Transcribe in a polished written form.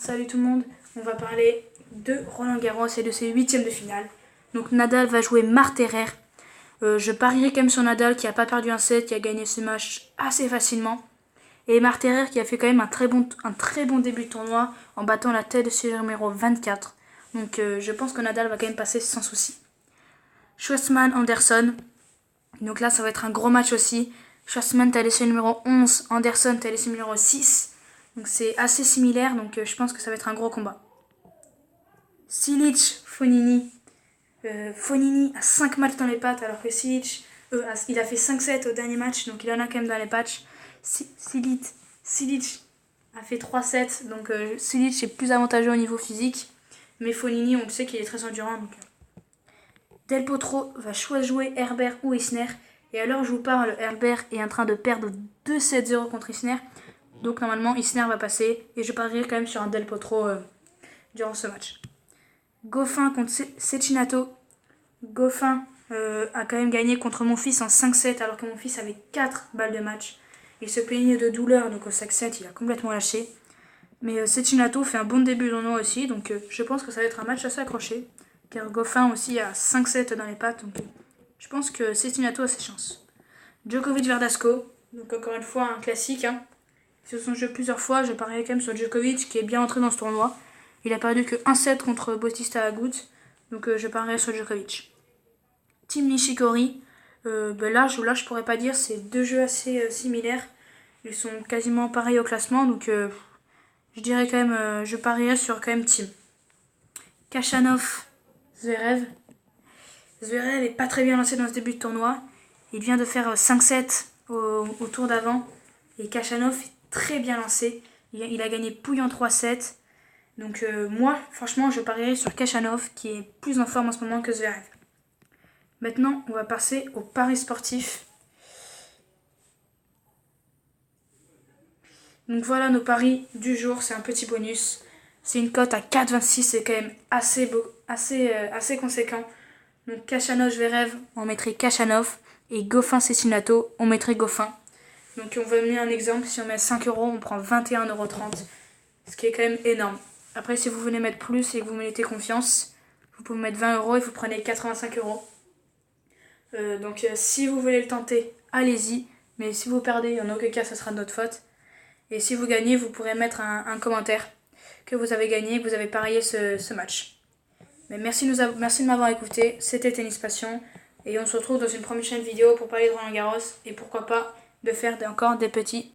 Salut tout le monde, on va parler de Roland Garros et de ses huitièmes de finale. Donc Nadal va jouer Marterer. Je parierais quand même sur Nadal qui n'a pas perdu un set, qui a gagné ce match assez facilement. Et Marterer qui a fait quand même un très bon début de tournoi en battant la tête de ses numéro 24. Donc je pense que Nadal va quand même passer sans souci. Schwartzman Anderson. Donc là ça va être un gros match aussi. Schwartzman t'as laissé le numéro 11, Anderson t'as laissé le numéro 6. Donc c'est assez similaire, donc je pense que ça va être un gros combat. Cilic, Fognini. Fognini a 5 matchs dans les pattes, alors que Cilic, il a fait 5-7 au dernier match, donc il en a quand même dans les patchs. Cilic a fait 3-7, donc Cilic est plus avantageux au niveau physique. Mais Fognini, on le sait qu'il est très endurant. Donc, Del Potro va choisir jouer Herbert ou Isner. Et alors je vous parle, Herbert est en train de perdre 2-7-0 contre Isner. Donc normalement Isner va passer. Et je parierai quand même sur un Del Potro durant ce match. Goffin contre Cecchinato. Goffin a quand même gagné contre mon fils en 5-7 alors que mon fils avait 4 balles de match. Il se plaignait de douleur, donc au 5-7 il a complètement lâché. Mais Cecchinato fait un bon début de tournoi aussi, donc je pense que ça va être un match assez accroché. Car Goffin aussi a 5-7 dans les pattes, donc je pense que Cecchinato a ses chances. Djokovic-Verdasco, donc encore une fois un classique. Ils se sont joués plusieurs fois, je parierais quand même sur Djokovic qui est bien entré dans ce tournoi. Il a perdu que 1-7 contre Bautista Agut, donc je parierais sur Djokovic. Team Nishikori, là je pourrais pas dire, c'est deux jeux assez similaires. Ils sont quasiment pareils au classement, donc je dirais quand même, je parierais sur quand même Team. Khachanov, Zverev. Zverev est pas très bien lancé dans ce début de tournoi. Il vient de faire 5-7 au tour d'avant. Et Khachanov est très bien lancé. Il a gagné Pouille 3-7. Donc moi, franchement, je parierais sur Khachanov qui est plus en forme en ce moment que Zverev. Maintenant, on va passer au paris sportif. Donc voilà nos paris du jour, c'est un petit bonus. C'est une cote à 4,26, c'est quand même assez conséquent. Donc Khachanov Zverev, on mettrait Khachanov. Et Goffin Cecchinato, on mettrait Goffin. Donc on va donner un exemple, si on met 5€, on prend 21,30€. Ce qui est quand même énorme. Après, si vous voulez mettre plus et que vous me mettez confiance, vous pouvez mettre 20€ et vous prenez 85€. Donc si vous voulez le tenter, allez-y. Mais si vous perdez, en aucun cas, ce sera de notre faute. Et si vous gagnez, vous pourrez mettre un commentaire que vous avez gagné, que vous avez parié ce match. Mais merci de m'avoir écouté. C'était Tennis Passion. Et on se retrouve dans une prochaine vidéo pour parler de Roland Garros. Et pourquoi pas de faire encore des petits